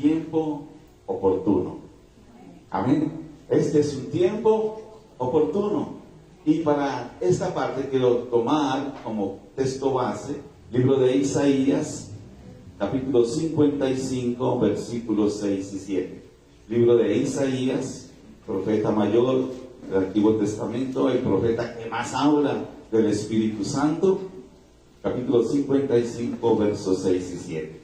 tiempo oportuno. Amén. Este es un tiempo oportuno. Y para esta parte quiero tomar como texto base libro de Isaías, capítulo 55, versículos 6 y 7. Libro de Isaías, profeta mayor del Antiguo Testamento, el profeta que más habla del Espíritu Santo, capítulo 55, versos 6 y 7.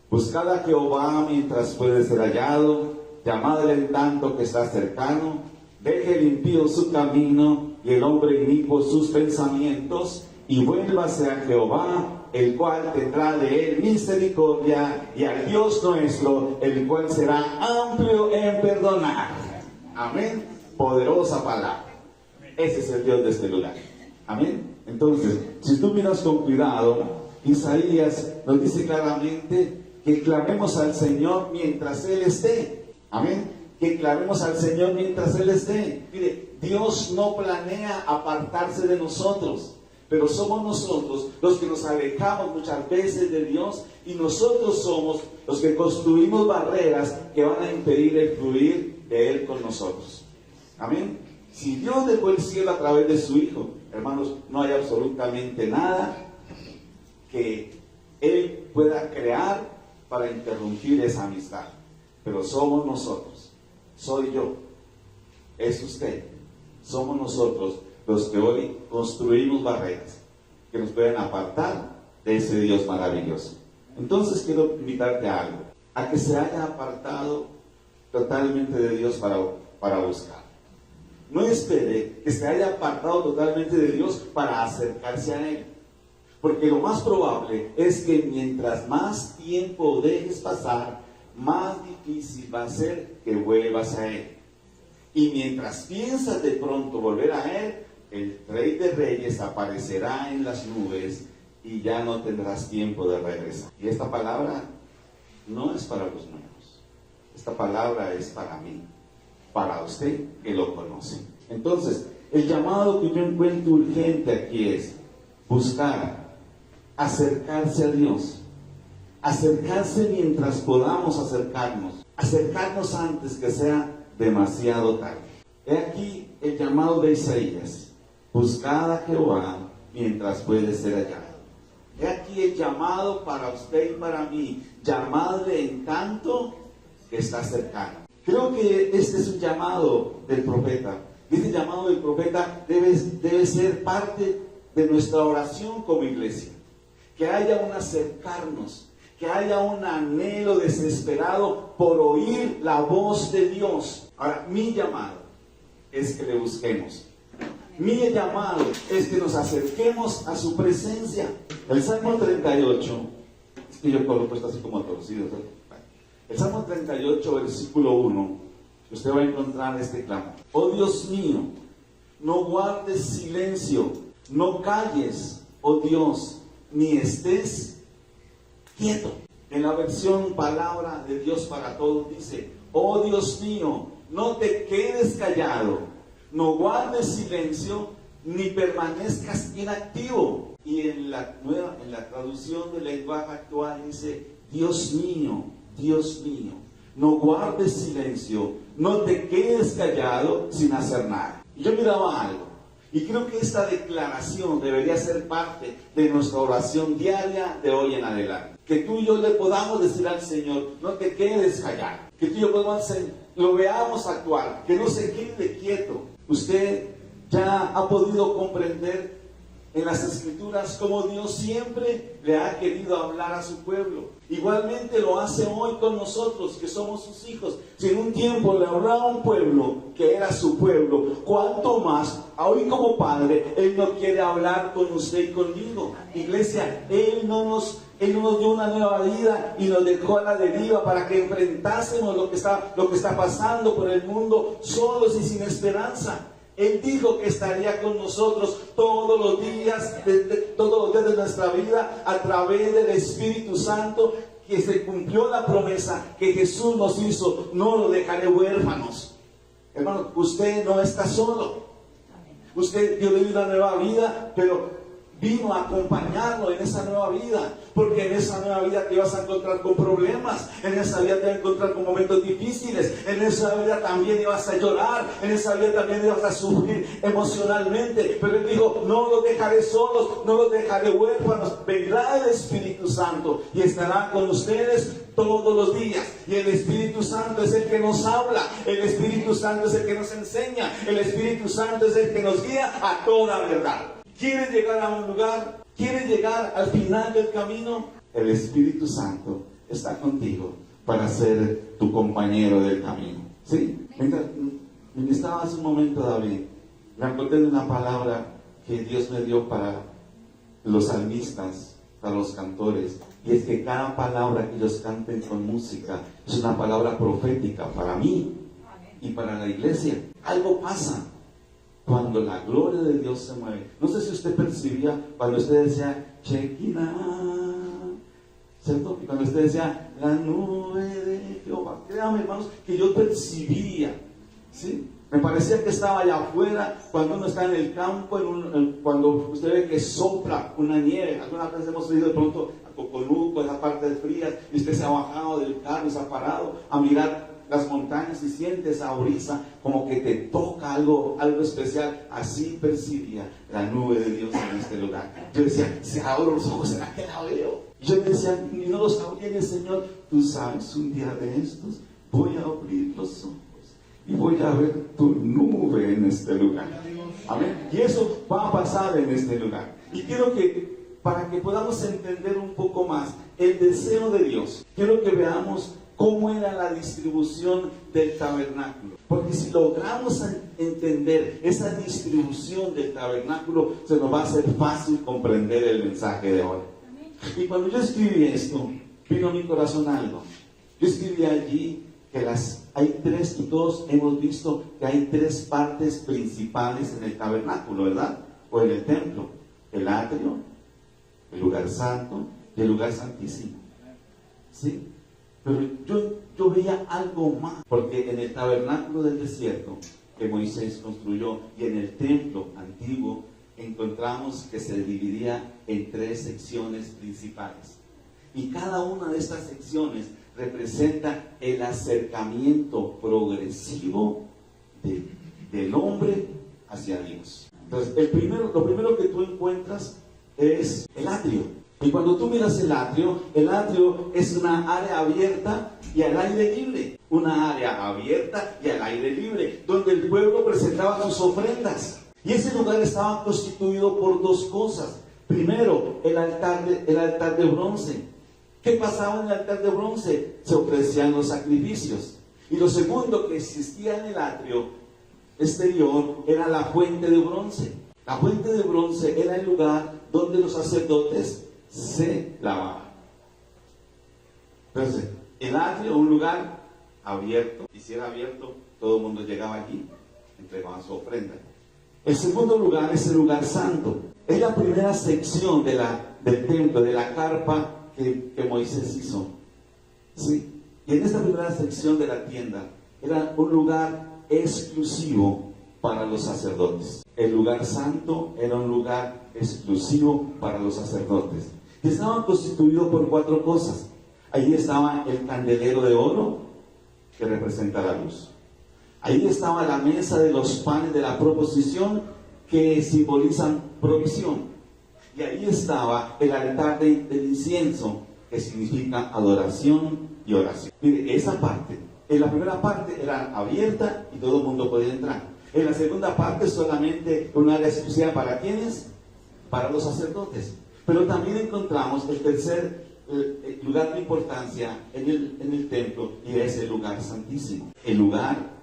Buscad a Jehová mientras puede ser hallado, llamadle en tanto que está cercano, deje el impío su camino y el hombre inicuo sus pensamientos, y vuélvase a Jehová, el cual tendrá de él misericordia, y al Dios nuestro, el cual será amplio en perdonar. Amén. Poderosa palabra. Ese es el Dios de este lugar. Amén. Entonces, si tú miras con cuidado, Isaías nos dice claramente que clamemos al Señor mientras Él esté. Amén. Que clamemos al Señor mientras Él esté. Mire, Dios no planea apartarse de nosotros, pero somos nosotros los que nos alejamos muchas veces de Dios, y nosotros somos los que construimos barreras que van a impedir el fluir de Él con nosotros. Amén. Si Dios dejó el cielo a través de su Hijo, hermanos, no hay absolutamente nada que Él pueda crear para interrumpir esa amistad. Pero somos nosotros, soy yo, es usted, somos nosotros los que hoy construimos barreras que nos pueden apartar de ese Dios maravilloso. Entonces quiero invitarte a algo, a que se haya apartado totalmente de Dios para buscar. No espere que se haya apartado totalmente de Dios para acercarse a Él, porque lo más probable es que mientras más tiempo dejes pasar, más difícil va a ser que vuelvas a Él. Y mientras piensas de pronto volver a Él, el Rey de Reyes aparecerá en las nubes y ya no tendrás tiempo de regresar. Y esta palabra no es para los nuevos. Esta palabra es para mí, para usted que lo conoce. Entonces, el llamado que yo encuentro urgente aquí es buscar, acercarse a Dios. Acercarse mientras podamos acercarnos antes que sea demasiado tarde. He aquí el llamado de Isaías: buscad a Jehová mientras puede ser hallado. He aquí el llamado para usted y para mí: llamadle en tanto que está cercano. Creo que este es un llamado del profeta. Este llamado del profeta debe ser parte de nuestra oración como iglesia. Que haya un acercarnos, que haya un anhelo desesperado por oír la voz de Dios. Ahora, mi llamado es que le busquemos. Mi llamado es que nos acerquemos a su presencia. El Salmo 38, es que yo lo he puesto así como torcido, ¿sabes? El Salmo 38, versículo 1, usted va a encontrar este clamor: oh Dios mío, no guardes silencio, no calles, oh Dios, ni estés quieto. En la versión Palabra de Dios para Todos dice: oh Dios mío, no te quedes callado, no guardes silencio, ni permanezcas inactivo. Y en la traducción del lenguaje actual dice: Dios mío, no guardes silencio, no te quedes callado sin hacer nada. Y yo miraba algo, y creo que esta declaración debería ser parte de nuestra oración diaria de hoy en adelante. Que tú y yo le podamos decir al Señor: no te quedes callado. Que tú y yo lo veamos actuar, que no se quede quieto. Usted ya ha podido comprender en las Escrituras cómo Dios siempre le ha querido hablar a su pueblo. Igualmente lo hace hoy con nosotros, que somos sus hijos. Si en un tiempo le hablaba a un pueblo que era su pueblo, cuánto más hoy como Padre Él no quiere hablar con usted y conmigo. Iglesia, Él no nos dio una nueva vida y nos dejó a la deriva para que enfrentásemos lo que está pasando por el mundo solos y sin esperanza. Él dijo que estaría con nosotros todos los días de nuestra vida a través del Espíritu Santo, que se cumplió la promesa que Jesús nos hizo: no lo dejaré huérfanos. Hermano, usted no está solo. Usted, Dios le dio una nueva vida, pero vino a acompañarlo en esa nueva vida, porque en esa nueva vida te vas a encontrar con problemas, en esa vida te vas a encontrar con momentos difíciles, en esa vida también ibas a llorar, en esa vida también ibas a sufrir emocionalmente, pero Él dijo, no los dejaré solos, no los dejaré huérfanos, vendrá el Espíritu Santo y estará con ustedes todos los días, y el Espíritu Santo es el que nos habla, el Espíritu Santo es el que nos enseña, el Espíritu Santo es el que nos guía a toda verdad. ¿Quieres llegar a un lugar? ¿Quieres llegar al final del camino? El Espíritu Santo está contigo para ser tu compañero del camino. ¿Sí? Mientras estaba hace un momento David, me acordé de una palabra que Dios me dio para los salmistas, para los cantores, y es que cada palabra que ellos canten con música es una palabra profética para mí y para la iglesia. Algo pasa cuando la gloria de Dios se mueve. No sé si usted percibía cuando usted decía Shekinah, ¿cierto? Y cuando usted decía la nube de Jehová, créame hermanos que yo percibía, ¿sí? Me parecía que estaba allá afuera, cuando uno está en el campo, cuando usted ve que sopla una nieve. Algunas veces hemos ido de pronto a Coconuco, en las partes frías, y usted se ha bajado del carro y se ha parado a mirar las montañas y siente esa brisa como que te toca algo especial. Así percibía la nube de Dios en este lugar. Yo decía, si abro los ojos, ¿será que la veo? Y yo decía, y no los abría, y el Señor, tú sabes, un día de estos voy a abrir los ojos y voy a ver tu nube en este lugar. Amén. Y eso va a pasar en este lugar. Y quiero que, para que podamos entender un poco más el deseo de Dios, quiero que veamos cómo era la distribución del tabernáculo. Porque si logramos entender esa distribución del tabernáculo, se nos va a hacer fácil comprender el mensaje de hoy. Y cuando yo escribí esto, vino a mi corazón algo. Yo escribí allí que hay tres, y todos hemos visto que hay tres partes principales en el tabernáculo, ¿verdad? O en el templo: el atrio, el lugar santo y el lugar santísimo. ¿Sí? Pero yo veía algo más, porque en el tabernáculo del desierto que Moisés construyó y en el templo antiguo encontramos que se dividía en tres secciones principales. Y cada una de estas secciones representa el acercamiento progresivo del hombre hacia Dios. Entonces, lo primero que tú encuentras es el atrio. Y cuando tú miras el atrio es una área abierta y al aire libre. Una área abierta y al aire libre, donde el pueblo presentaba sus ofrendas. Y ese lugar estaba constituido por dos cosas. Primero, el altar de bronce. ¿Qué pasaba en el altar de bronce? Se ofrecían los sacrificios. Y lo segundo que existía en el atrio exterior era la fuente de bronce. La fuente de bronce era el lugar donde los sacerdotes se lavaban. Entonces, el atrio, un lugar abierto, y si era abierto, todo el mundo llegaba allí, entregaba su ofrenda. El segundo lugar es el lugar santo. Es la primera sección del templo, de la carpa que Moisés hizo. ¿Sí? Y en esta primera sección de la tienda era un lugar exclusivo para los sacerdotes. El lugar santo era un lugar exclusivo para los sacerdotes. Y estaba constituido por cuatro cosas. Ahí estaba el candelero de oro, que representa la luz. Ahí estaba la mesa de los panes de la proposición, que simbolizan provisión. Y ahí estaba el altar del incienso, que significa adoración y oración. Mire, esa parte, en la primera parte era abierta y todo el mundo podía entrar. En la segunda parte solamente un área exclusiva para ¿quiénes? Para los sacerdotes. Pero también encontramos el tercer lugar de importancia en el templo, y es el lugar santísimo. El lugar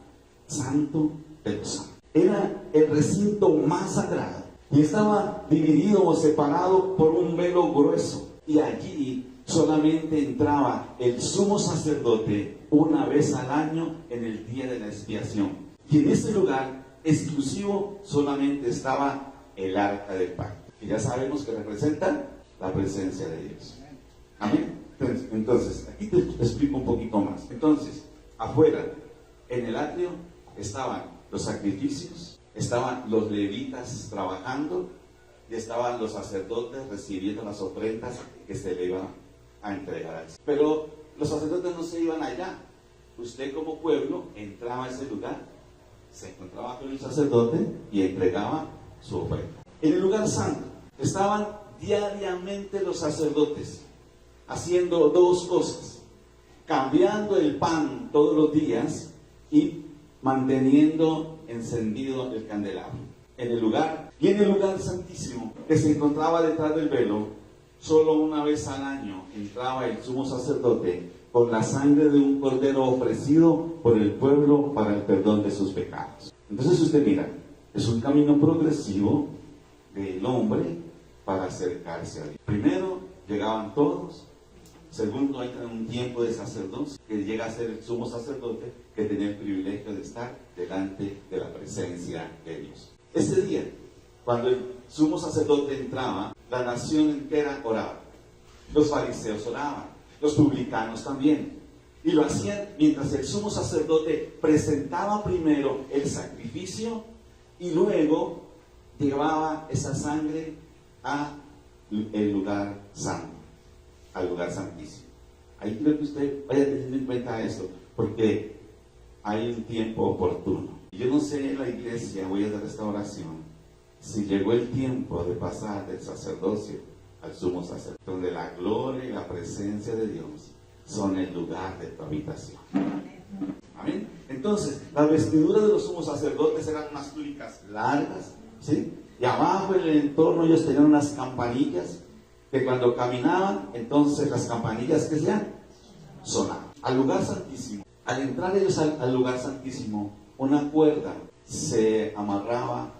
santo de los santos. Era el recinto más sagrado y estaba dividido o separado por un velo grueso. Y allí solamente entraba el sumo sacerdote una vez al año en el día de la expiación. Y en ese lugar exclusivo solamente estaba el arca del pacto, que ya sabemos que representa la presencia de Dios. Amén. Entonces, aquí te explico un poquito más. Entonces, afuera, en el atrio, estaban los sacrificios, estaban los levitas trabajando, y estaban los sacerdotes recibiendo las ofrendas que se le iban a entregar. Pero los sacerdotes no se iban allá. Usted como pueblo entraba a ese lugar, se encontraba con el sacerdote y entregaba su ofrenda. En el lugar santo estaban diariamente los sacerdotes haciendo dos cosas: cambiando el pan todos los días y manteniendo encendido el candelabro. En el lugar santísimo, que se encontraba detrás del velo, solo una vez al año entraba el sumo sacerdote con la sangre de un cordero ofrecido por el pueblo para el perdón de sus pecados. Entonces usted mira, es un camino progresivo del hombre para acercarse a Dios. Primero llegaban todos. Segundo, entra en un tiempo de sacerdocio, que llega a ser el sumo sacerdote, que tenía el privilegio de estar delante de la presencia de Dios. Ese día, cuando el sumo sacerdote entraba, la nación entera oraba. Los fariseos oraban, los publicanos también. Y lo hacían mientras el sumo sacerdote presentaba primero el sacrificio y luego llevaba esa sangre al lugar santo, al lugar santísimo. Ahí quiero que usted vaya teniendo en cuenta esto, porque hay un tiempo oportuno. Yo no sé en la iglesia, voy a dar esta oración, si llegó el tiempo de pasar del sacerdocio al sumo sacerdote, donde la gloria y la presencia de Dios son el lugar de tu habitación. Amén. Entonces, las vestiduras de los sumos sacerdotes eran unas túnicas largas, ¿sí? Y abajo en el entorno ellos tenían unas campanillas que cuando caminaban, entonces las campanillas que sean sonaban. Al lugar santísimo, al entrar ellos al lugar santísimo, una cuerda se amarraba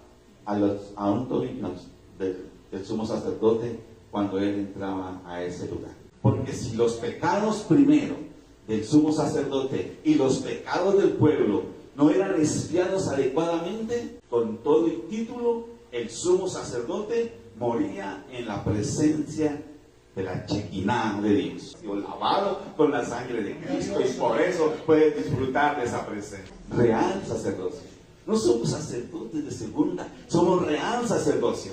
a un tobillo del sumo sacerdote cuando él entraba a ese lugar. Porque si los pecados primero del sumo sacerdote y los pecados del pueblo no eran expiados adecuadamente, con todo el título, el sumo sacerdote moría en la presencia de la Chequiná de Dios, lavado con la sangre de Cristo, y por eso puede disfrutar de esa presencia. Real sacerdocio. No somos sacerdotes de segunda, somos real sacerdocio,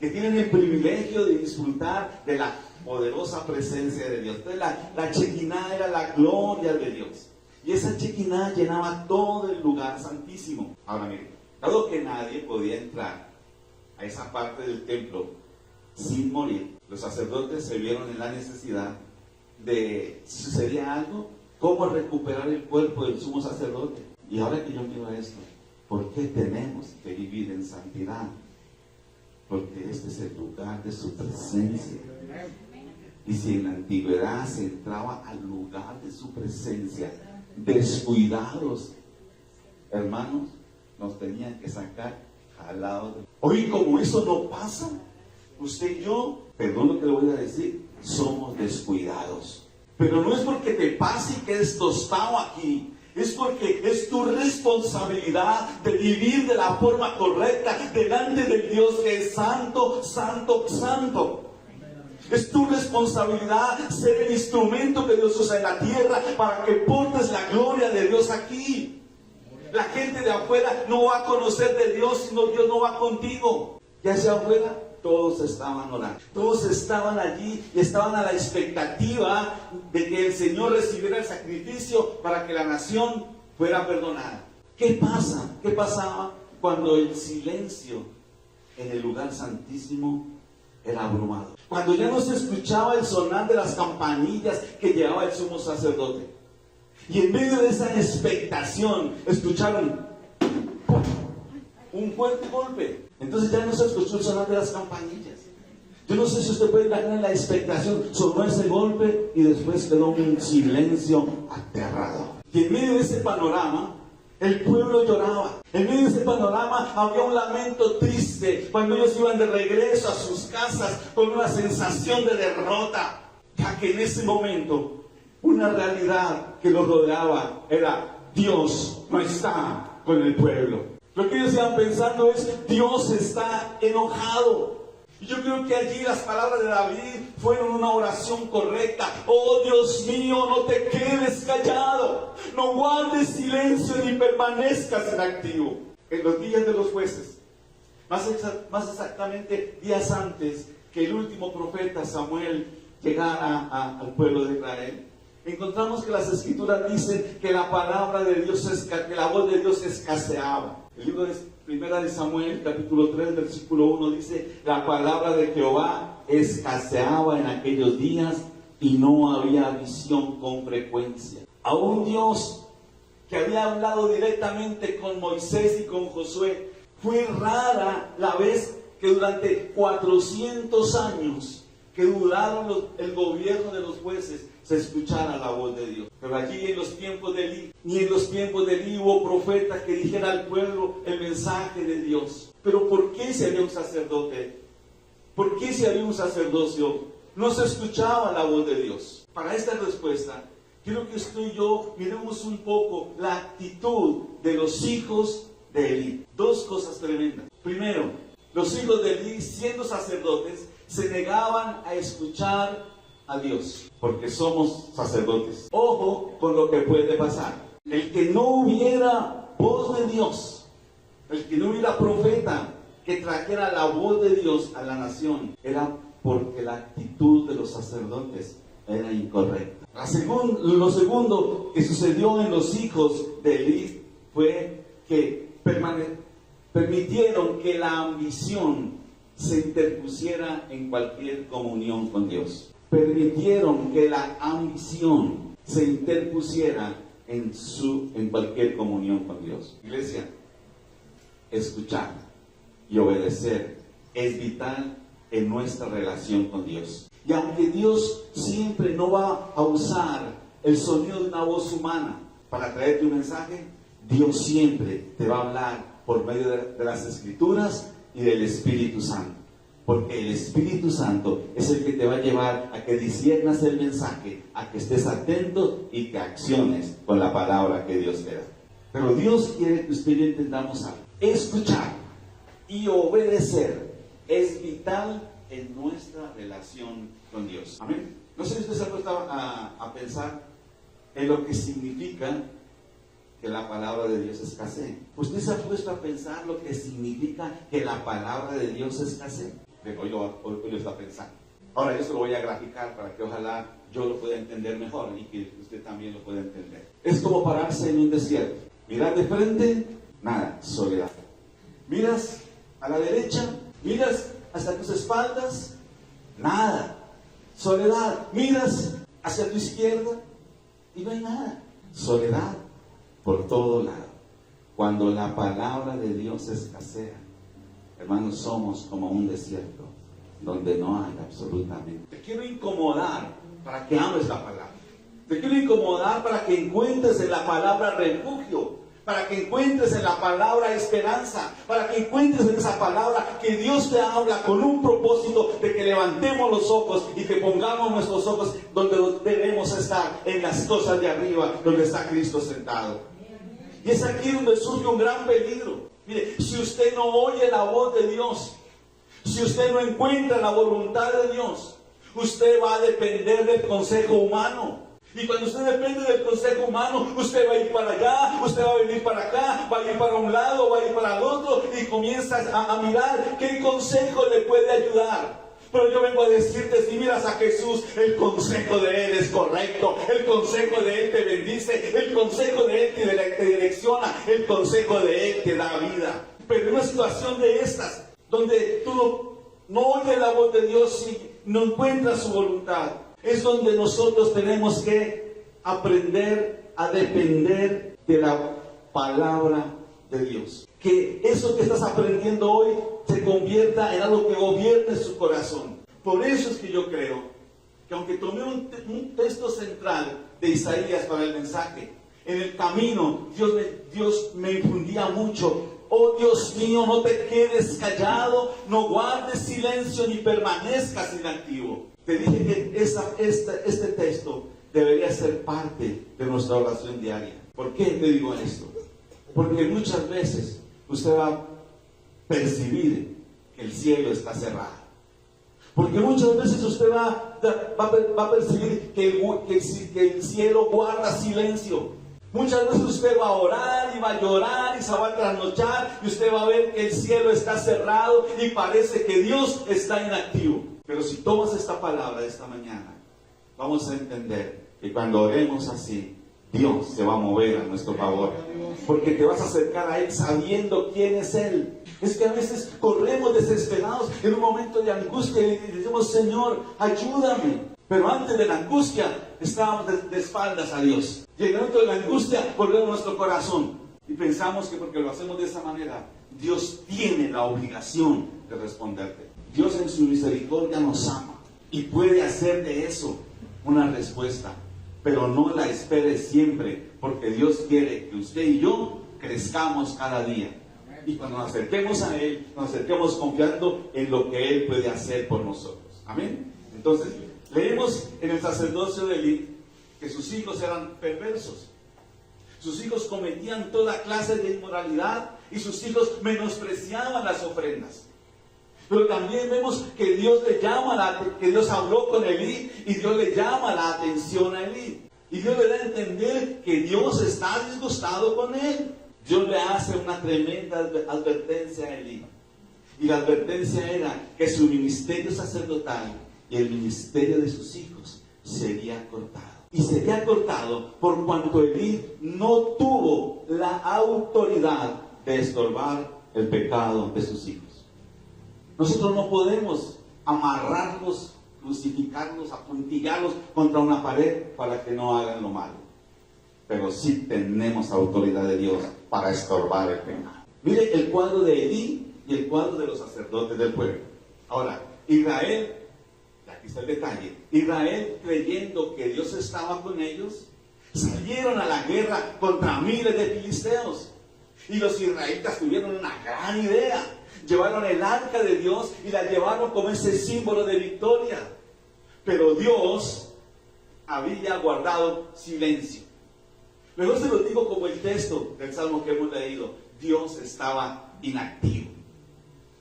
que tienen el privilegio de disfrutar de la poderosa presencia de Dios. Entonces la Chequiná era la gloria de Dios, y esa Chequiná llenaba todo el lugar santísimo. Ahora miren, dado que nadie podía entrar a esa parte del templo sin morir, los sacerdotes se vieron en la necesidad de, si sucedía algo, cómo recuperar el cuerpo del sumo sacerdote. Y ahora que yo miro esto, ¿por qué tenemos que vivir en santidad? Porque este es el lugar de su presencia. Y si en la antigüedad se entraba al lugar de su presencia descuidados, hermanos, nos tenían que sacar jalados. Hoy, como eso no pasa, usted y yo, perdón lo que le voy a decir, somos descuidados. Pero no es porque te pase y quedes tostado aquí, es porque es tu responsabilidad de vivir de la forma correcta delante del Dios que es santo, santo, santo. Es tu responsabilidad ser el instrumento que Dios usa en la tierra para que portes la gloria de Dios aquí. La gente de afuera no va a conocer de Dios, sino Dios no va contigo. Y hacia afuera todos estaban orando, todos estaban allí y estaban a la expectativa de que el Señor recibiera el sacrificio para que la nación fuera perdonada. ¿Qué pasa? ¿Qué pasaba cuando el silencio en el lugar santísimo era abrumador? Cuando ya no se escuchaba el sonar de las campanillas que llevaba el sumo sacerdote. Y en medio de esa expectación escucharon un fuerte golpe. Entonces ya no se escuchó el sonar de las campanillas. Yo no sé si usted puede imaginar la expectación. Sonó ese golpe y después quedó un silencio aterrador. Y en medio de ese panorama, el pueblo lloraba. En medio de ese panorama había un lamento triste cuando ellos iban de regreso a sus casas con una sensación de derrota, ya que en ese momento una realidad que los rodeaba era: Dios no está con el pueblo. Lo que ellos iban pensando es: Dios está enojado. Y yo creo que allí las palabras de David fueron una oración correcta. Oh Dios mío, no te quedes callado, no guardes silencio ni permanezcas inactivo. En los días de los jueces, más exactamente días antes que el último profeta Samuel llegara al pueblo de Israel. Encontramos que las escrituras dicen que la palabra de Dios, que la voz de Dios escaseaba. El libro de Primera de Samuel, capítulo 3, versículo 1 dice: la palabra de Jehová escaseaba en aquellos días y no había visión con frecuencia. Aún Dios, que había hablado directamente con Moisés y con Josué, fue rara la vez que durante 400 años que duraron el gobierno de los jueces, se escuchara la voz de Dios. Pero allí en los tiempos de Elí, ni en los tiempos de Elí hubo profeta que dijera al pueblo el mensaje de Dios. Pero ¿por qué si había un sacerdote? ¿Por qué si había un sacerdocio no se escuchaba la voz de Dios? Para esta respuesta, quiero que usted y yo miremos un poco la actitud de los hijos de Elí. Dos cosas tremendas. Primero, los hijos de Elí, siendo sacerdotes, se negaban a escuchar a Dios, porque somos sacerdotes. Ojo con lo que puede pasar. El que no hubiera voz de Dios, el que no hubiera profeta que trajera la voz de Dios a la nación, era porque la actitud de los sacerdotes era incorrecta. Lo segundo que sucedió en los hijos de Elí fue que permitieron que la ambición se interpusiera en cualquier comunión con Dios. Permitieron que la ambición se interpusiera en cualquier comunión con Dios. Iglesia, escuchar y obedecer es vital en nuestra relación con Dios. Y aunque Dios siempre no va a usar el sonido de una voz humana para traerte un mensaje, Dios siempre te va a hablar por medio de las Escrituras y del Espíritu Santo. Porque el Espíritu Santo es el que te va a llevar a que disciernas el mensaje, a que estés atento y que acciones con la palabra que Dios te da. Pero Dios quiere que usted y yo entendamos algo. Escuchar y obedecer es vital en nuestra relación con Dios. Amén. No sé si usted se ha puesto a pensar en lo que significa que la palabra de Dios escasee. ¿Usted se ha puesto a pensar lo que significa que la palabra de Dios escasee? Hoy lo está pensando. Ahora yo se lo voy a graficar para que ojalá yo lo pueda entender mejor y que usted también lo pueda entender. Es como pararse en un desierto. Mirar de frente, nada, soledad. Miras a la derecha, miras hacia tus espaldas, nada, soledad. Miras hacia tu izquierda y no hay nada, soledad por todo lado. Cuando la palabra de Dios escasea, hermanos, somos como un desierto donde no hay absolutamente. Te quiero incomodar para que ames la palabra. Te quiero incomodar para que encuentres en la palabra refugio, para que encuentres en la palabra esperanza, para que encuentres en esa palabra que Dios te habla con un propósito de que levantemos los ojos y que pongamos nuestros ojos donde debemos estar, en las cosas de arriba, donde está Cristo sentado. Y es aquí donde surge un gran peligro. Mire, si usted no oye la voz de Dios, si usted no encuentra la voluntad de Dios, usted va a depender del consejo humano. Y cuando usted depende del consejo humano, usted va a ir para allá, usted va a venir para acá, va a ir para un lado, va a ir para el otro, y comienzas a mirar qué consejo le puede ayudar. Pero yo vengo a decirte, si miras a Jesús, el consejo de Él es correcto, el consejo de Él te bendice, el consejo de Él te direcciona, el consejo de Él te da vida. Pero en una situación de estas, donde tú no oyes la voz de Dios y no encuentras su voluntad, es donde nosotros tenemos que aprender a depender de la palabra de Dios. Que eso que estás aprendiendo hoy se convierta en algo que gobierne su corazón. Por eso es que yo creo que aunque tomé un texto central de Isaías para el mensaje, en el camino Dios me infundía mucho. Oh Dios mío, no te quedes callado, no guardes silencio ni permanezcas inactivo. Te dije que este texto debería ser parte de nuestra oración diaria. ¿Por qué te digo esto? Porque muchas veces usted va a percibir que el cielo está cerrado. Porque muchas veces usted va a percibir que el cielo guarda silencio. Muchas veces usted va a orar y va a llorar y se va a trasnochar y usted va a ver que el cielo está cerrado y parece que Dios está inactivo. Pero si tomas esta palabra de esta mañana, vamos a entender que cuando oremos así, Dios se va a mover a nuestro favor. Porque te vas a acercar a Él sabiendo quién es Él. Es que a veces corremos desesperados en un momento de angustia y decimos, Señor, ayúdame. Pero antes de la angustia, estábamos de espaldas a Dios. Y en el momento de la angustia, volvemos nuestro corazón. Y pensamos que porque lo hacemos de esa manera, Dios tiene la obligación de responderte. Dios en su misericordia nos ama y puede hacer de eso una respuesta. Pero no la espere siempre, porque Dios quiere que usted y yo crezcamos cada día. Y cuando nos acerquemos a Él, nos acerquemos confiando en lo que Él puede hacer por nosotros. Amén. Entonces, leemos en el sacerdocio de Elí que sus hijos eran perversos. Sus hijos cometían toda clase de inmoralidad y sus hijos menospreciaban las ofrendas. Pero también vemos que Dios que Dios habló con Elí y Dios le llama la atención a Elí. Y Dios le da a entender que Dios está disgustado con él. Dios le hace una tremenda advertencia a Elí. Y la advertencia era que su ministerio sacerdotal y el ministerio de sus hijos sería cortado. Y sería cortado por cuanto Elí no tuvo la autoridad de estorbar el pecado de sus hijos. Nosotros no podemos amarrarlos, crucificarlos, apuntillarlos contra una pared para que no hagan lo malo. Pero sí tenemos autoridad de Dios para estorbar el pecado. Mire el cuadro de Elí y el cuadro de los sacerdotes del pueblo. Ahora, Israel, aquí está el detalle, Israel creyendo que Dios estaba con ellos, salieron a la guerra contra miles de filisteos. Y los israelitas tuvieron una gran idea. Llevaron el arca de Dios y la llevaron como ese símbolo de victoria. Pero Dios había guardado silencio. Mejor se lo digo como el texto del Salmo que hemos leído. Dios estaba inactivo.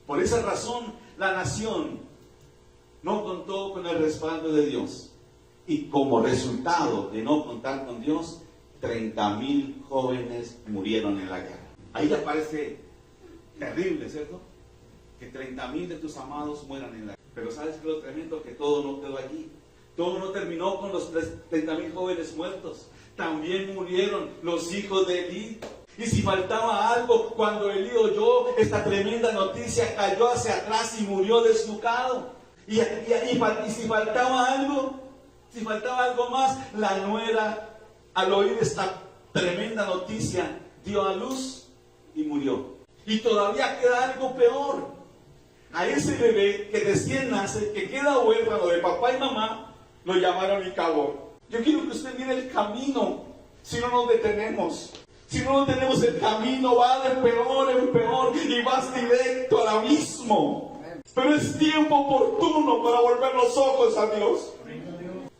Por esa razón, la nación no contó con el respaldo de Dios. Y como resultado de no contar con Dios, 30,000 jóvenes murieron en la guerra. Ahí ya parece terrible, ¿cierto? Que 30,000 de tus amados mueran en la guerra. Pero ¿sabes qué es lo tremendo? Que todo no quedó allí. Todo no terminó con los 30,000 jóvenes muertos. También murieron los hijos de Elí. Y si faltaba algo, cuando Elí oyó esta tremenda noticia, cayó hacia atrás y murió desnucado. Y si faltaba algo más, la nuera, al oír esta tremenda noticia, dio a luz y murió. Y todavía queda algo peor. A ese bebé que recién nace, que queda huérfano de papá y mamá, lo llamaron Icabod. Yo quiero que usted mire el camino, si no nos detenemos. Si no detenemos el camino, va de peor en peor y vas directo al abismo. Pero es tiempo oportuno para volver los ojos a Dios.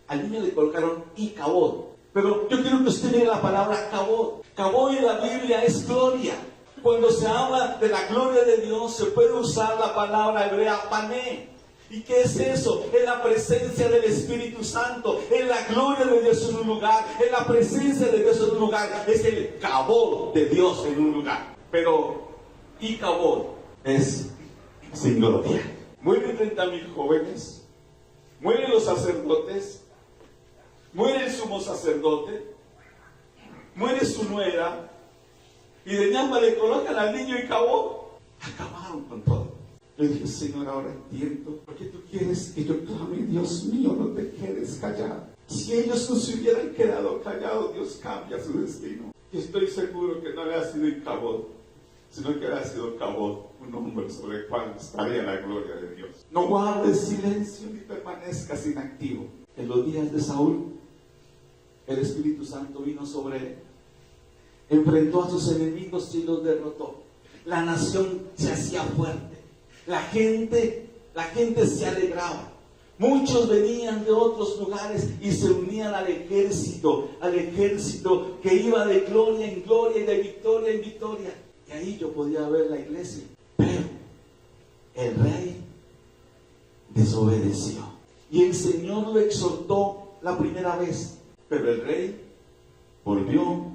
Al niño le colocaron Icabod. Pero yo quiero que usted mire la palabra Cabod. Cabod en la Biblia es gloria. Cuando se habla de la gloria de Dios, se puede usar la palabra hebrea pané. ¿Y qué es eso? Es la presencia del Espíritu Santo. Es la gloria de Dios en un lugar. Es la presencia de Dios en un lugar. Es el cabod de Dios en un lugar. Pero Icabod es sin gloria. Mueren 30,000 jóvenes. Mueren los sacerdotes. Muere el sumo sacerdote. Muere su nuera. Y de ñamba le colocan al niño Icabod. Acabaron con todo. Le dije, Señor, ahora entiendo por qué tú quieres que yo clame. Dios mío, no te quedes callado. Si ellos no se hubieran quedado callados, Dios cambia su destino. Y estoy seguro que no había sido Icabod, sino que había sido Cabod, un hombre sobre el cual estaría la gloria de Dios. No guardes silencio ni permanezcas inactivo. En los días de Saúl, el Espíritu Santo vino sobre él. Enfrentó a sus enemigos y los derrotó. La nación se hacía fuerte. La gente se alegraba. Muchos venían de otros lugares y se unían al ejército que iba de gloria en gloria y de victoria en victoria. Y ahí yo podía ver la iglesia. Pero el rey desobedeció. Y el Señor lo exhortó la primera vez. Pero el rey volvió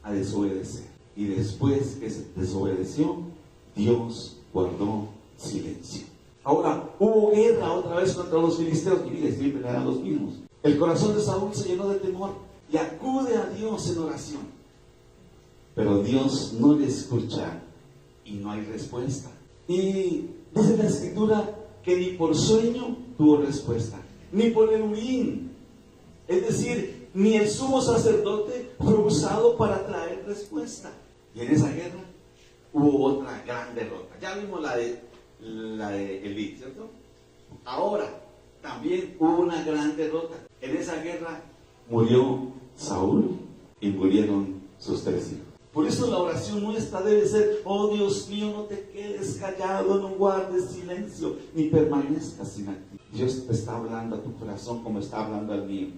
a desobedecer. Y después que se desobedeció, Dios guardó silencio. Ahora, hubo guerra otra vez contra los filisteos, y mire, siempre eran los mismos. El corazón de Saúl se llenó de temor y acude a Dios en oración. Pero Dios no le escucha y no hay respuesta. Y dice la Escritura que ni por sueño tuvo respuesta, ni por el Urim. Es decir, ni el sumo sacerdote fue usado para traer respuesta. Y en esa guerra hubo otra gran derrota. Ya vimos la de Elí, ¿cierto? Ahora también hubo una gran derrota. En esa guerra murió Saúl y murieron sus 3 hijos. Por eso la oración nuestra debe ser: oh Dios mío, no te quedes callado, no guardes silencio, ni permanezcas inactivo. Dios te está hablando a tu corazón como está hablando al mío.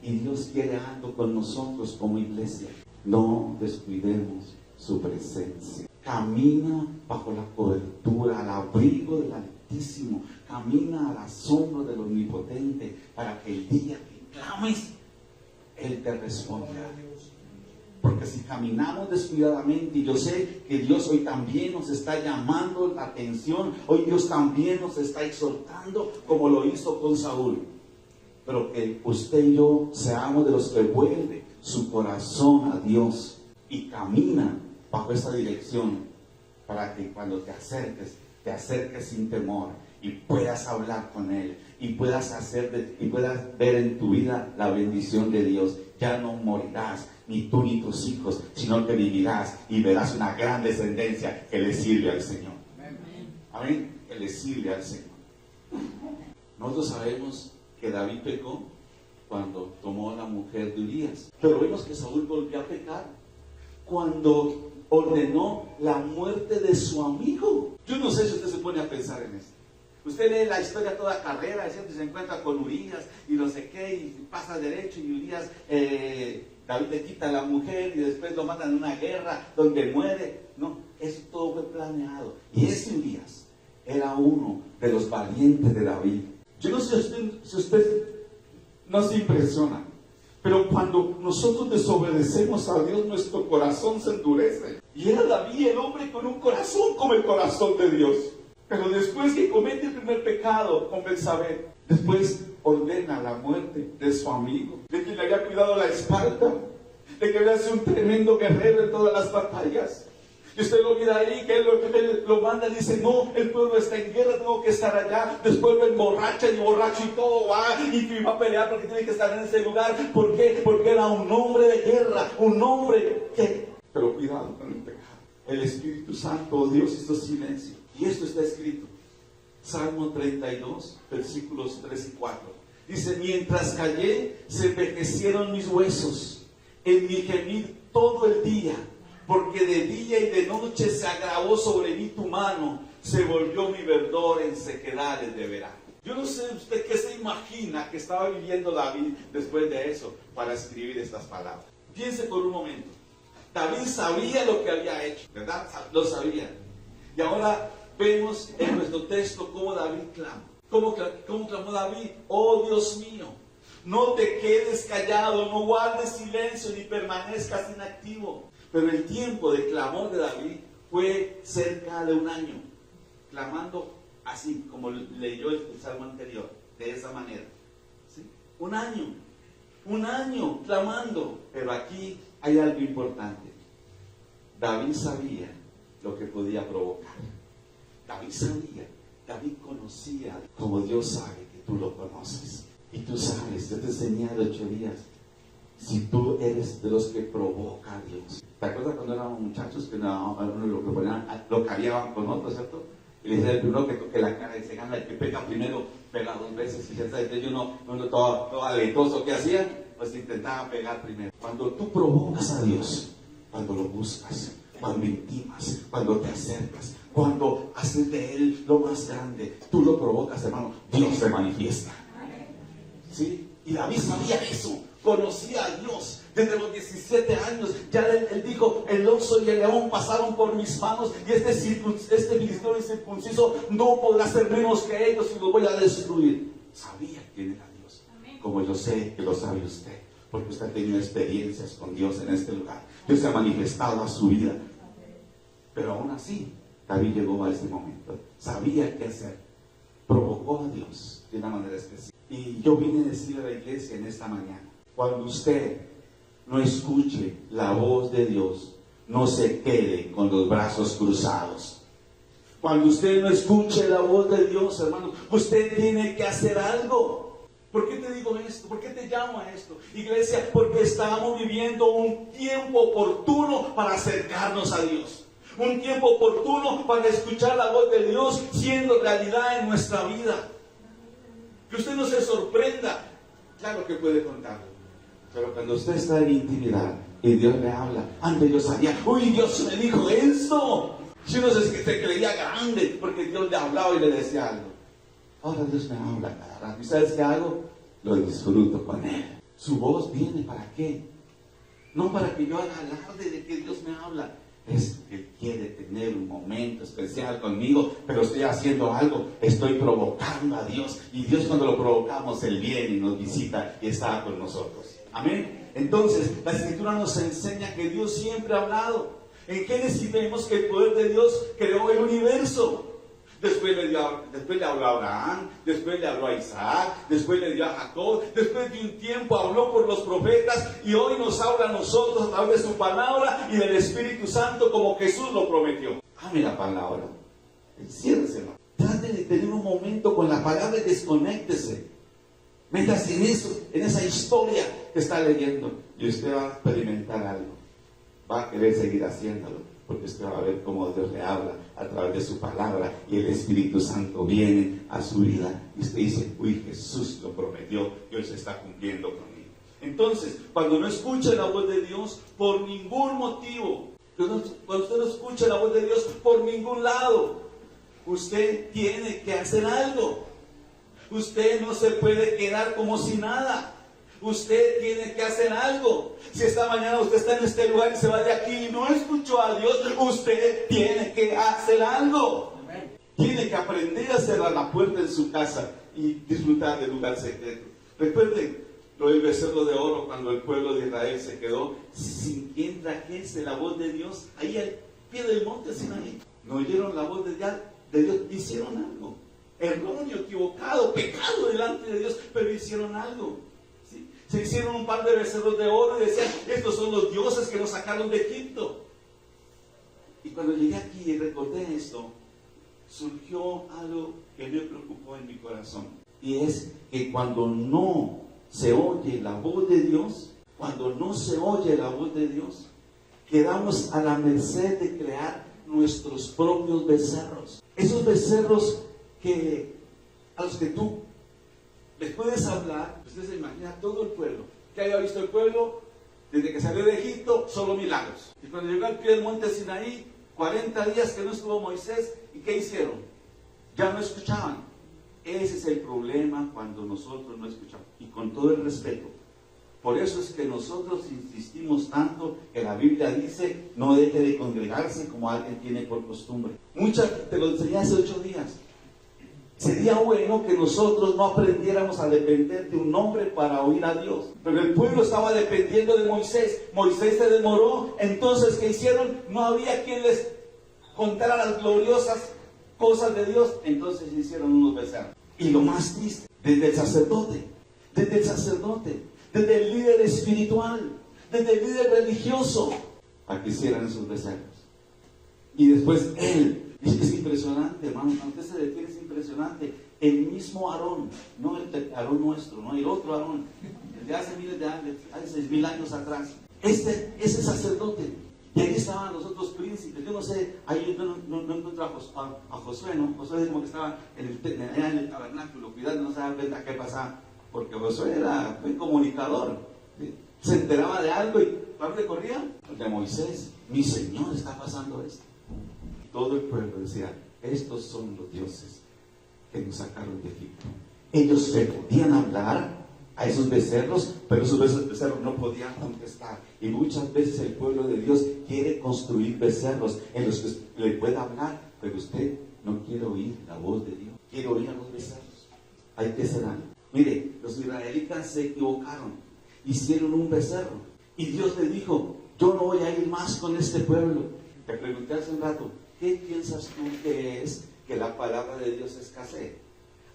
Y Dios quiere algo con nosotros como iglesia. No descuidemos su presencia. Camina bajo la cobertura, al abrigo del Altísimo. Camina a la sombra del Omnipotente, para que el día que clames, Él te responda. Porque si caminamos descuidadamente, y yo sé que Dios hoy también nos está llamando la atención, hoy Dios también nos está exhortando, como lo hizo con Saúl. Pero que usted y yo seamos de los que vuelve su corazón a Dios y camina bajo esta dirección, para que cuando te acerques sin temor y puedas hablar con Él y puedas ver en tu vida la bendición de Dios. Ya no morirás, ni tú ni tus hijos, sino que vivirás y verás una gran descendencia que le sirve al Señor. Amén. Que le sirve al Señor. Nosotros sabemos que David pecó cuando tomó a la mujer de Urías, pero vemos que Saúl volvió a pecar cuando ordenó la muerte de su amigo. Yo no sé si usted se pone a pensar en esto. Usted lee la historia toda carrera, ¿cierto? Y se encuentra con Urías y no sé qué, y pasa derecho, y Urías, David le quita a la mujer y después lo matan en una guerra donde muere. No, eso todo fue planeado. Y ese Urías era uno de los valientes de David. Yo no sé si usted no se impresiona, pero cuando nosotros desobedecemos a Dios, nuestro corazón se endurece. Y era David el hombre con un corazón como el corazón de Dios. Pero después que comete el primer pecado con Betsabé, después ordena la muerte de su amigo, de que le había cuidado la espalda, de que había sido un tremendo guerrero en todas las batallas. Y usted lo mira ahí, que él lo manda y dice: no, el pueblo está en guerra, tengo que estar allá. Después lo emborracha y borracho y todo va, y va a pelear porque tiene que estar en ese lugar. ¿Por qué? Porque era un hombre de guerra, un hombre que... Pero cuidado con el pecado. El Espíritu Santo, Dios, hizo silencio. Y esto está escrito. Salmo 32, versículos 3 y 4. Dice: mientras callé, se envejecieron mis huesos en mi gemir todo el día, porque de día y de noche se agravó sobre mí tu mano, se volvió mi verdor en sequedades de verano. Yo no sé usted qué se imagina que estaba viviendo David después de eso para escribir estas palabras. Piense por un momento. David sabía lo que había hecho, ¿verdad? Lo sabía. Y ahora vemos en nuestro texto cómo David clama. ¿Cómo clamó David? Oh Dios mío, no te quedes callado, no guardes silencio ni permanezcas inactivo. Pero el tiempo de clamor de David fue cerca de 1 año, clamando así como leyó el salmo anterior, de esa manera. ¿Sí? 1 año clamando. Pero aquí hay algo importante. David sabía lo que podía provocar. David sabía, David conocía, como Dios sabe que tú lo conoces. Y tú sabes, yo te he enseñado 8 días, si tú eres de los que provoca a Dios. ¿Te acuerdas cuando éramos muchachos que lo cariaban con otros, ¿cierto? Y le decía el primero que toque la cara y se gana, el que pega primero, pega 2 veces. Y ya sabes, uno todo aleitoso, ¿qué hacían? Pues intentaban pegar primero. Cuando tú provocas a Dios, cuando lo buscas, cuando intimas, cuando te acercas, cuando haces de Él lo más grande, tú lo provocas, hermano, Dios se manifiesta. ¿Sí? Y David sabía eso, conocía a Dios. Desde los 17 años, ya él dijo: el oso y el león pasaron por mis manos, y este filisteo incircunciso no podrá ser menos que ellos, y los voy a destruir. Sabía quién era Dios, como yo sé que lo sabe usted. porque usted ha tenido experiencias con Dios en este lugar. Dios se ha manifestado a su vida. Pero aún así, David llegó a este momento. Sabía qué hacer. Provocó a Dios de una manera especial. Y yo vine a decirle a la iglesia en esta mañana, cuando usted no escuche la voz de Dios, no se quede con los brazos cruzados. Cuando usted no escuche la voz de Dios, hermano, usted tiene que hacer algo. ¿Por qué te digo esto? ¿Por qué te llamo a esto? Iglesia, porque estamos viviendo un tiempo oportuno para acercarnos a Dios. Un tiempo oportuno para escuchar la voz de Dios siendo realidad en nuestra vida. Que usted no se sorprenda. Claro que puede contarlo. Pero cuando usted está en intimidad y Dios le habla, antes yo sabía, uy, Dios me dijo esto. Si uno se creía grande porque Dios le hablaba y le decía algo. Ahora Dios me habla cada rato. ¿Y sabes qué hago? Lo disfruto con Él. Su voz viene ¿para qué? No para que yo haga alarde de que Dios me habla. Es que Él quiere tener un momento especial conmigo, pero estoy haciendo algo, estoy provocando a Dios. Y Dios, cuando lo provocamos, Él viene y nos visita y está con nosotros. Amén. Entonces, la Escritura nos enseña que Dios siempre ha hablado. En Génesis vemos que el poder de Dios creó el universo. Después le habló a Abraham, después le habló a Isaac, después le dio a Jacob, después de un tiempo habló por los profetas y hoy nos habla a nosotros a través de su palabra y del Espíritu Santo como Jesús lo prometió. Ame la palabra, enciérresela. Trate de tener un momento con la palabra y desconéctese. Métase en eso, en esa historia que está leyendo y usted va a experimentar algo. Va a querer seguir haciéndolo. Porque usted va a ver cómo Dios le habla a través de su palabra y el Espíritu Santo viene a su vida. Y usted dice, uy, Jesús lo prometió y hoy se está cumpliendo conmigo. Entonces, cuando no escuche la voz de Dios por ningún motivo, cuando usted no escuche la voz de Dios por ningún lado, usted tiene que hacer algo. Usted no se puede quedar como si nada. Usted tiene que hacer algo. Si esta mañana usted está en este lugar y se va de aquí y no escuchó a Dios, usted tiene que hacer algo. Amén. Tiene que aprender a cerrar la puerta en su casa y disfrutar del lugar secreto. Recuerden lo del becerro de oro cuando el pueblo de Israel se quedó sin quien trajese la voz de Dios ahí al pie del monte Sinaí. No oyeron la voz de Dios, hicieron algo. Erróneo, equivocado, pecado delante de Dios, pero hicieron algo. Se hicieron un par de becerros de oro y decían, estos son los dioses que nos sacaron de Egipto. Y cuando llegué aquí y recordé esto, surgió algo que me preocupó en mi corazón. Y es que cuando no se oye la voz de Dios, quedamos a la merced de crear nuestros propios becerros. Esos becerros a los que tú les puedes hablar. Usted se imagina todo el pueblo. ¿Qué había visto el pueblo? Desde que salió de Egipto, solo milagros. Y cuando llegó al pie del monte Sinaí, 40 días que no estuvo Moisés, ¿y qué hicieron? Ya no escuchaban. Ese es el problema cuando nosotros no escuchamos. Y con todo el respeto. Por eso es que nosotros insistimos tanto que la Biblia dice, no deje de congregarse como alguien tiene por costumbre. Te lo enseñé hace 8 días. Sería bueno que nosotros no aprendiéramos a depender de un hombre para oír a Dios. Pero el pueblo estaba dependiendo de Moisés. Moisés se demoró. Entonces, ¿qué hicieron? No había quien les contara las gloriosas cosas de Dios. Entonces hicieron unos becerros. Y lo más triste, desde el sacerdote, desde el líder espiritual, desde el líder religioso, para que hicieran esos becerros. Y después él. Es impresionante, hermano, cuando usted se detiene, es impresionante. El mismo Aarón, no el Aarón nuestro, no el otro Aarón, el de hace miles de años, hace 6,000 años atrás. Ese sacerdote, y ahí estaban los otros príncipes. Yo no sé, ahí no encuentro a Josué, ¿no? Josué como que estaba en el tabernáculo, cuidando, no sabía qué pasaba, porque Josué era un comunicador, ¿sí? Se enteraba de algo y ¿para dónde corría? De Moisés. Mi Señor, está pasando esto. Todo el pueblo decía, estos son los dioses que nos sacaron de Egipto. Ellos le podían hablar a esos becerros, pero esos becerros no podían contestar. Y muchas veces el pueblo de Dios quiere construir becerros en los que le pueda hablar, pero usted no quiere oír la voz de Dios, quiere oír a los becerros. Hay que ser algo. Mire, los israelitas se equivocaron. hicieron un becerro. Y Dios le dijo, yo no voy a ir más con este pueblo. Te pregunté hace un rato, ¿qué piensas tú que es que la palabra de Dios escasee?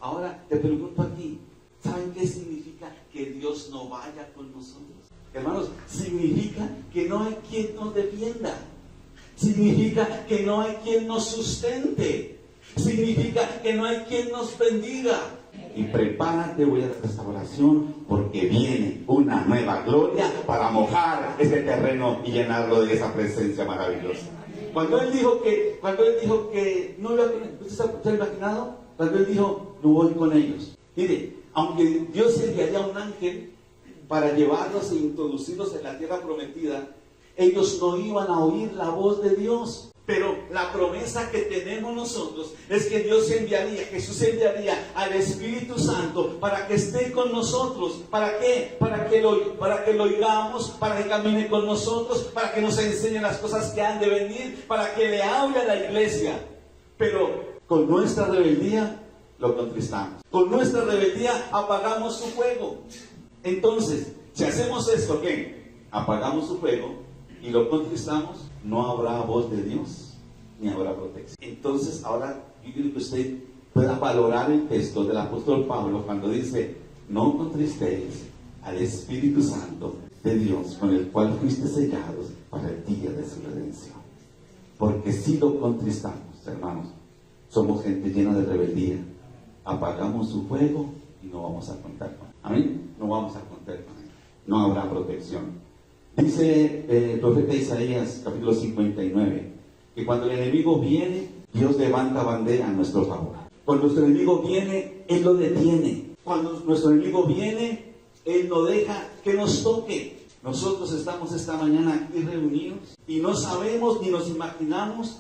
Ahora te pregunto aquí, ¿saben qué significa que Dios no vaya con nosotros? Hermanos, significa que no hay quien nos defienda. Significa que no hay quien nos sustente. Significa que no hay quien nos bendiga. Y prepárate, voy a la restauración, porque viene una nueva gloria para mojar este terreno y llenarlo de esa presencia maravillosa. Cuando él dijo que no iba con ellos, ¿usted se ha imaginado? Cuando él dijo, no voy con ellos. Mire, aunque Dios enviaría un ángel para llevarlos e introducirlos en la tierra prometida, ellos no iban a oír la voz de Dios. Pero la promesa que tenemos nosotros es que Dios enviaría, Jesús enviaría al Espíritu Santo para que esté con nosotros. ¿Para qué? Para que lo oigamos, para que camine con nosotros, para que nos enseñe las cosas que han de venir, para que le hable a la iglesia. Pero con nuestra rebeldía lo contristamos. Con nuestra rebeldía apagamos su fuego. Entonces, si hacemos esto, ¿qué? Apagamos su fuego y lo contristamos, no habrá voz de Dios, ni habrá protección. Entonces, ahora yo quiero que usted pueda valorar el texto del apóstol Pablo cuando dice, no contristéis al Espíritu Santo de Dios, con el cual fuiste sellados para el día de su redención. Porque si lo contristamos, hermanos, somos gente llena de rebeldía, apagamos su fuego y no vamos a contar con él. Amén, no vamos a contar con él, no habrá protección. Dice el profeta Isaías, capítulo 59, que cuando el enemigo viene, Dios levanta bandera a nuestro favor. Cuando nuestro enemigo viene, Él lo detiene. Cuando nuestro enemigo viene, Él no deja que nos toque. Nosotros estamos esta mañana aquí reunidos y no sabemos ni nos imaginamos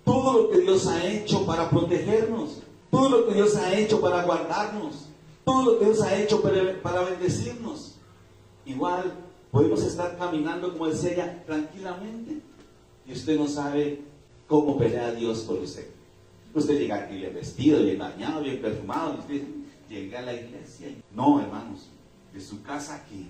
todo lo que Dios ha hecho para protegernos, todo lo que Dios ha hecho para guardarnos, todo lo que Dios ha hecho para bendecirnos. Igual podemos estar caminando, como decía ella, tranquilamente, y usted no sabe cómo pelea Dios por usted. Usted llega aquí bien vestido, bien bañado, bien perfumado, y usted llega a la iglesia. No, hermanos, de su casa aquí,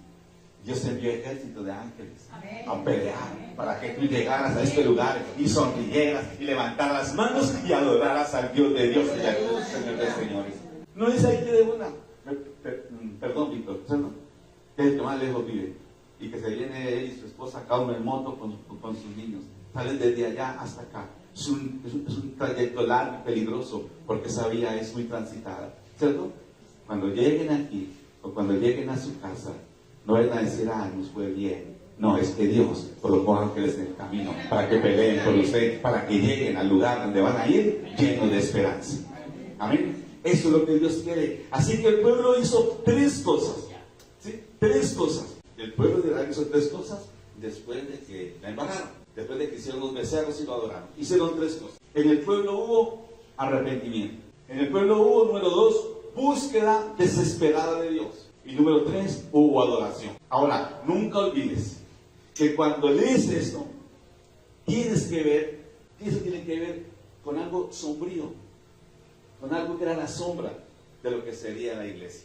Dios envió ejército de ángeles a pelear para que tú llegaras a este lugar y sonrieras y levantaras las manos y adoraras al Dios de Dios y al Señor de señores. No dice ahí que de una, perdón, Víctor, ¿no? Que es el que más lejos vive. Y que se viene él y su esposa cada uno en moto con sus niños. Salen desde allá hasta acá. Es un trayecto largo y peligroso, porque esa vía es muy transitada, ¿cierto? Cuando lleguen aquí, o cuando lleguen a su casa, no vayan a decir, nos fue bien. No, es que Dios colocó ángeles en el camino para que peleen por usted, para que lleguen al lugar donde van a ir llenos de esperanza. Amén. Eso es lo que Dios quiere. Así que el pueblo hizo tres cosas. ¿Sí? Tres cosas. El pueblo de Israel hizo tres cosas después de que la embarraron, después de que hicieron los becerros y lo adoraron. Hicieron tres cosas. En el pueblo hubo arrepentimiento. En el pueblo hubo, número 2, búsqueda desesperada de Dios. Y número 3, hubo adoración. Ahora, nunca olvides que cuando lees esto, tienes que ver, eso tiene que ver con algo sombrío, con algo que era la sombra de lo que sería la iglesia.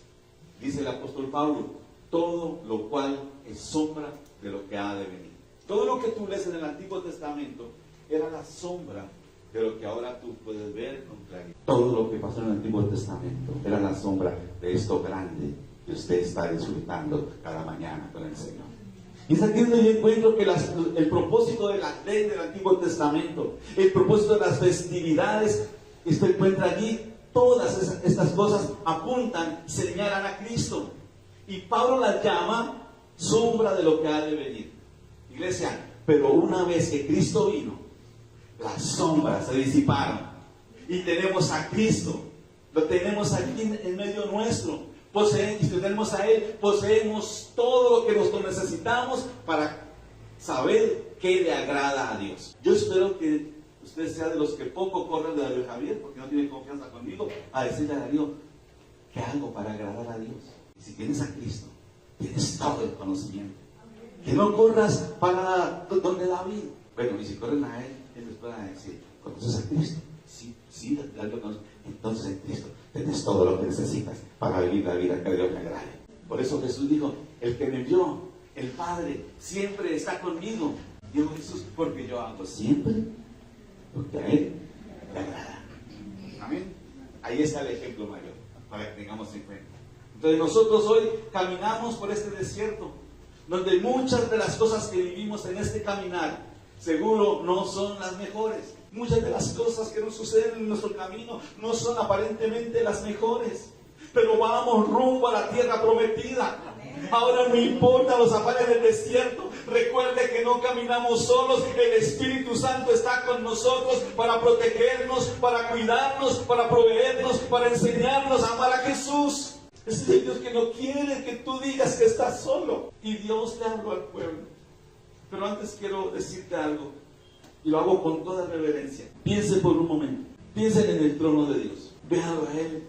Dice el apóstol Pablo, todo lo cual es sombra de lo que ha de venir. Todo lo que tú lees en el Antiguo Testamento era la sombra de lo que ahora tú puedes ver con claridad. Todo lo que pasó en el Antiguo Testamento era la sombra de esto grande que usted está disfrutando cada mañana con el Señor. Y es aquí donde yo encuentro que el propósito de las leyes del Antiguo Testamento, el propósito de las festividades, usted encuentra allí, todas estas cosas apuntan, señalan a Cristo. Y Pablo las llama sombra de lo que ha de venir. Iglesia, pero una vez que Cristo vino, las sombras se disiparon. Y tenemos a Cristo, lo tenemos aquí en medio nuestro. Y si tenemos a Él, poseemos todo lo que nosotros necesitamos para saber qué le agrada a Dios. Yo espero que usted sea de los que poco corren de Darío Javier, porque no tiene confianza conmigo, a decirle a Darío, ¿qué hago para agradar a Dios? Y si tienes a Cristo, tienes todo el conocimiento. Que no corras para donde David. Bueno, y si corren a Él, Él les puede decir, ¿conoces a Cristo? Sí, lo conozco. Entonces en Cristo tienes todo lo que necesitas para vivir la vida que a Dios le agrade. Por eso Jesús dijo, el que me envió, el Padre, siempre está conmigo. Dijo Jesús, porque yo hago siempre lo que a Él le agrada. Amén. Ahí está el ejemplo mayor, para que tengamos en cuenta. Entonces nosotros hoy caminamos por este desierto, donde muchas de las cosas que vivimos en este caminar, seguro no son las mejores. Muchas de las cosas que nos suceden en nuestro camino no son aparentemente las mejores. Pero vamos rumbo a la tierra prometida. Ahora no importa los afanes del desierto. Recuerde que no caminamos solos. El Espíritu Santo está con nosotros para protegernos, para cuidarnos, para proveernos, para enseñarnos a amar a Jesús. Es el Dios que no quiere que tú digas que estás solo. Y Dios le habló al pueblo. Pero antes quiero decirte algo. Y lo hago con toda reverencia. Piense por un momento. Piensen en el trono de Dios. Véanlo a Él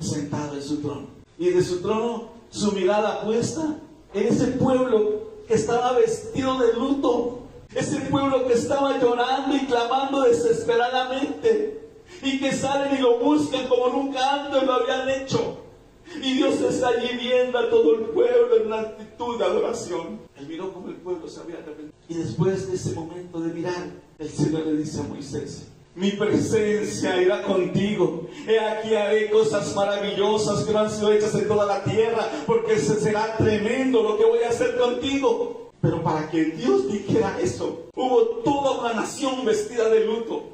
sentado en su trono. Y de su trono, su mirada puesta en ese pueblo que estaba vestido de luto. Ese pueblo que estaba llorando y clamando desesperadamente. Y que salen y lo buscan como nunca antes lo habían hecho. Y Dios está allí viendo a todo el pueblo en una actitud de adoración. Él miró como el pueblo se había arrepentido. Y después de ese momento de mirar, el Señor le dice a Moisés: mi presencia irá contigo. He aquí haré cosas maravillosas que no han sido hechas en toda la tierra, porque será tremendo lo que voy a hacer contigo. Pero para que Dios dijera eso, hubo toda una nación vestida de luto.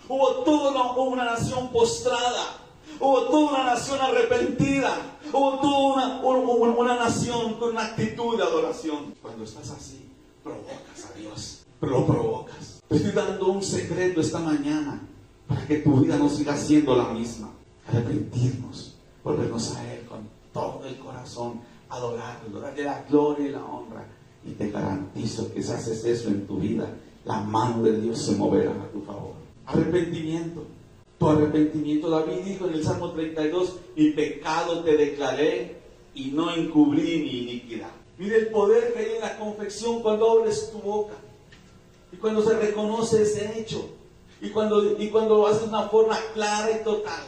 Hubo toda una nación postrada. Hubo toda una nación arrepentida. Hubo toda una nación con una actitud de adoración. Cuando estás así, provocas a Dios. Lo provocas. Te estoy dando un secreto esta mañana para que tu vida no siga siendo la misma. Arrepentirnos, volvernos a Él con todo el corazón, adorarlo, darle la gloria y la honra. Y te garantizo que si haces eso en tu vida, la mano de Dios se moverá a tu favor. Arrepentimiento. Tu arrepentimiento. David dijo en el Salmo 32: mi pecado te declaré y no encubrí mi iniquidad. Mire el poder que hay en la confesión cuando abres tu boca. Y cuando se reconoce ese hecho. Y cuando lo haces de una forma clara y total.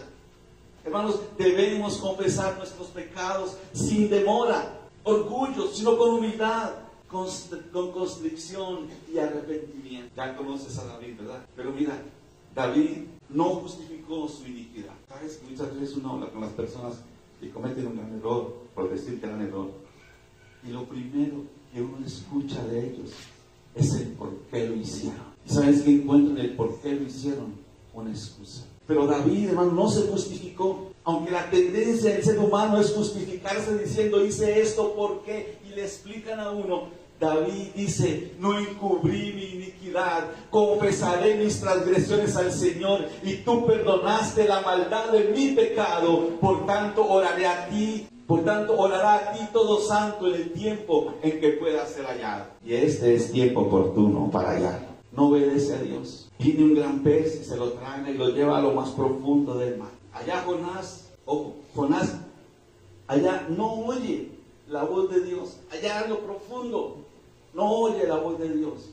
Hermanos, debemos confesar nuestros pecados sin demora, orgullo, sino con humildad, con constricción y arrepentimiento. Ya conoces a David, ¿verdad? Pero mira, David no justificó su iniquidad. ¿Sabes que muchas veces uno habla con las personas que cometen un gran error, por decir que eran error? Y lo primero que uno escucha de ellos es el por qué lo hicieron. ¿Y sabes qué encuentran el por qué lo hicieron? Una excusa. Pero David, hermano, no se justificó. Aunque la tendencia del ser humano es justificarse diciendo: hice esto, ¿por qué? Y le explican a uno. David dice: no encubrí mi iniquidad, confesaré mis transgresiones al Señor, y tú perdonaste la maldad de mi pecado. Por tanto, orará a ti todo santo en el tiempo en que pueda ser hallado. Y este es tiempo oportuno para hallarlo. No obedece a Dios. Viene un gran pez y se lo traga y lo lleva a lo más profundo del mar. Allá Jonás, allá no oye la voz de Dios. Allá en lo profundo no oye la voz de Dios.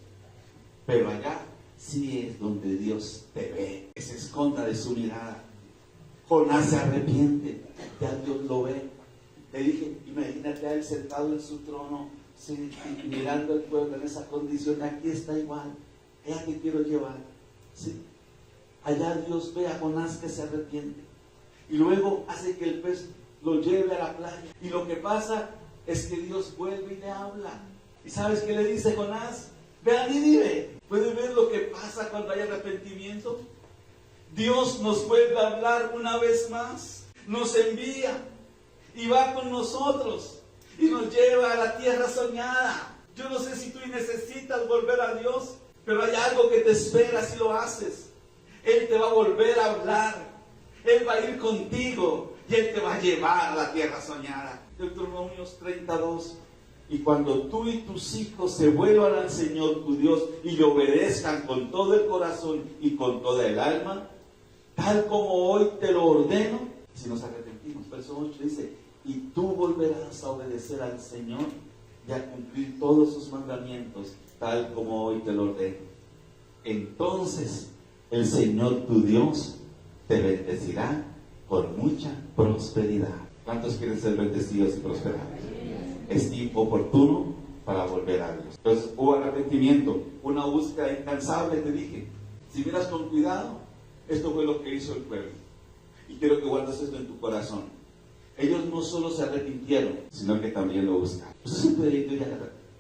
Pero allá sí es donde Dios te ve, que se esconda de su mirada. Jonás se arrepiente, ya Dios lo ve. Le dije, imagínate a él sentado en su trono, sí, mirando al pueblo en esa condición. Aquí está igual, allá te quiero llevar. Sí. Allá Dios ve a Jonás que se arrepiente. Y luego hace que el pez lo lleve a la playa. Y lo que pasa es que Dios vuelve y le habla. ¿Y sabes qué le dice Jonás? Ve a Nínive. ¿Puede ver lo que pasa cuando hay arrepentimiento? Dios nos vuelve a hablar una vez más. Nos envía y va con nosotros y nos lleva a la tierra soñada. Yo no sé si tú necesitas volver a Dios, pero hay algo que te espera si lo haces. Él te va a volver a hablar. Él va a ir contigo y Él te va a llevar a la tierra soñada. Deuteronomios 32. Y cuando tú y tus hijos se vuelvan al Señor tu Dios y le obedezcan con todo el corazón y con toda el alma, tal como hoy te lo ordeno, si nos arrepentimos. Verso 8 dice: y tú volverás a obedecer al Señor y a cumplir todos sus mandamientos, tal como hoy te lo ordeno. Entonces el Señor tu Dios te bendecirá con mucha prosperidad. ¿Cuántos quieren ser bendecidos y prosperados? Es tiempo oportuno para volver a Dios. Entonces hubo arrepentimiento, una búsqueda incansable, te dije. Si miras con cuidado, esto fue lo que hizo el pueblo. Y quiero que guardes esto en tu corazón. Ellos no solo se arrepintieron, sino que también lo buscaron. Tú siempre he ido ya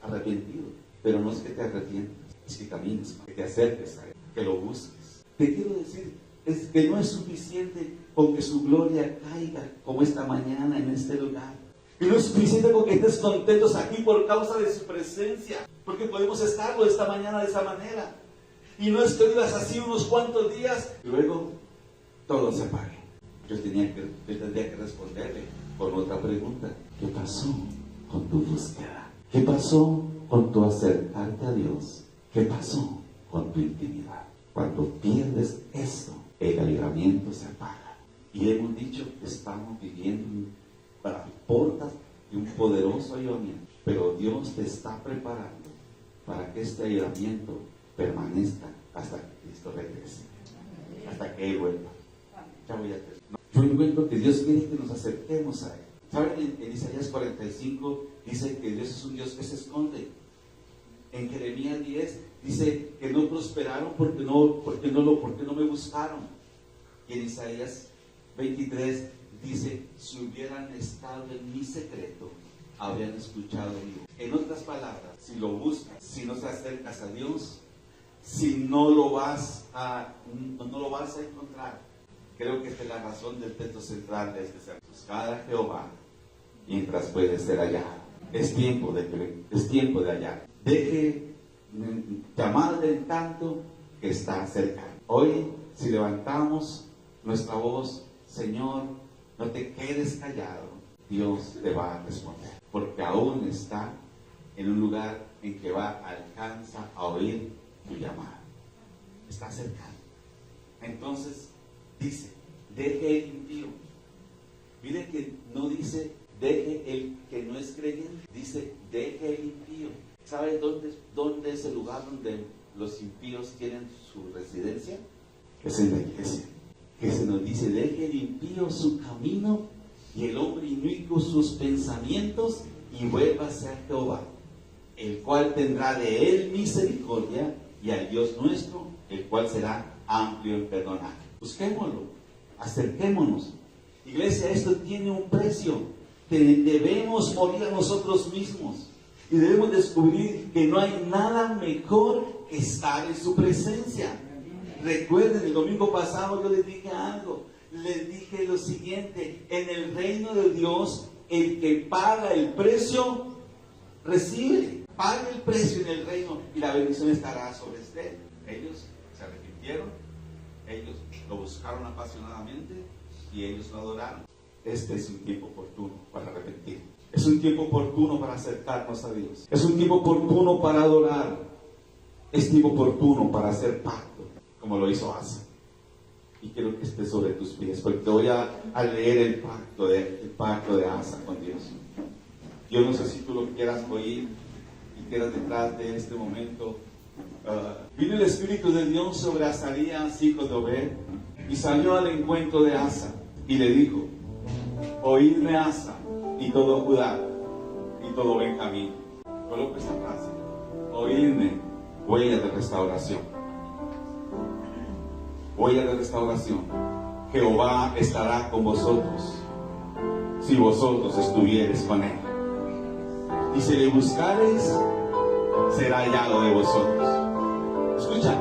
arrepentido, pero no es que te arrepientas, es que camines, que te acerques a Él, que lo busques. Te quiero decir, es que no es suficiente con que su gloria caiga como esta mañana en este lugar. Y no es suficiente con que estés contentos aquí por causa de su presencia, porque podemos estarlo esta mañana de esa manera. Y no es que vivas así unos cuantos días y luego todo se apague. Yo tendría que responderle con otra pregunta. ¿Qué pasó con tu búsqueda? ¿Qué pasó con tu acercarte a Dios? ¿Qué pasó con tu intimidad? Cuando pierdes esto, el avivamiento se apaga. Y hemos dicho que estamos viviendo a las puertas de un poderoso avivamiento. Pero Dios te está preparando para que este avivamiento permanezca hasta que Cristo regrese, hasta que Él vuelva. Ya voy a terminar. Yo encuentro que Dios quiere que nos acerquemos a Él. ¿Saben? En Isaías 45 dice que Dios es un Dios que se esconde. En Jeremías 10 dice que no prosperaron porque no me buscaron. Y en Isaías 23 dice, si hubieran estado en mi secreto, habrían escuchado mi voz. En otras palabras, si lo buscas, si no te acercas a Dios, si no lo vas a encontrar. Creo que esta es la razón del texto central de este sermón. Buscad a Jehová mientras puede ser hallado. Es tiempo de hallar. Deje llamar del canto que está cerca. Hoy, si levantamos nuestra voz, Señor, no te quedes callado, Dios te va a responder. Porque aún está en un lugar en que alcanza a oír tu llamada. Está cercano. Entonces, dice, deje el impío. Mire que no dice, deje el que no es creyente. Dice, deje el impío. ¿Sabe dónde es el lugar donde los impíos tienen su residencia? Es en la iglesia. Que se nos dice, deje el impío su camino y el hombre inicuo sus pensamientos y vuélvase a Jehová, el cual tendrá de él misericordia, y al Dios nuestro, el cual será amplio en perdonar. Busquémoslo, acerquémonos. Iglesia, esto tiene un precio. Debemos morir a nosotros mismos y debemos descubrir que no hay nada mejor que estar en su presencia. Recuerden, el domingo pasado yo les dije algo. Les dije lo siguiente: en el reino de Dios, el que paga el precio recibe. Paga el precio en el reino y la bendición estará sobre usted. Ellos se arrepintieron, ellos lo buscaron apasionadamente y ellos lo adoraron. Este es un tiempo oportuno para arrepentir. Es un tiempo oportuno para acercarnos a Dios. Es un tiempo oportuno para adorar. Es tiempo oportuno para hacer pacto, como lo hizo Asa. Y quiero que estés sobre tus pies, porque te voy a leer el pacto de Asa con Dios. Yo no sé si tú lo quieras oír y quieras detrás de este momento. Vino el Espíritu de Dios sobre Azarías, hijo de Obed, y salió al encuentro de Asa y le dijo: oídme, Asa, y todo Judá, y todo Benjamín. Coloco esa frase: oídme, huella de restauración. Huella de restauración. Jehová estará con vosotros si vosotros estuviereis con él. Y si le buscareis, será hallado de vosotros. Escucha.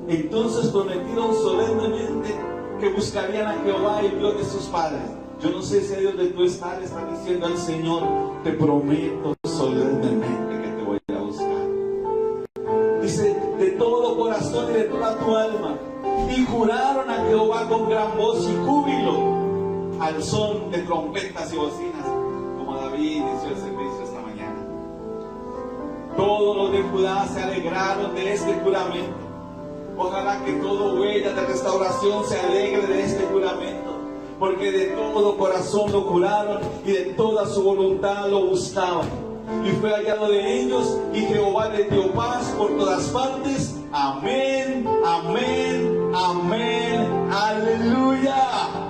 Entonces prometieron solemnemente que buscarían a Jehová, el Dios de sus padres. Yo no sé si a Dios de tu estar le está diciendo al Señor: te prometo solemnemente que te voy a buscar. Dice: de todo corazón y de toda tu alma. Y juraron a Jehová con gran voz y júbilo, al son de trompetas y bocinas, como David inició el servicio esta mañana. Todos los de Judá se alegraron de este juramento. Ojalá que todo huella de restauración se alegre de este juramento, porque de todo corazón lo juraron y de toda su voluntad lo buscaban. Y fue hallado de ellos, y Jehová les dio paz por todas partes. Amén, amén, amén, aleluya.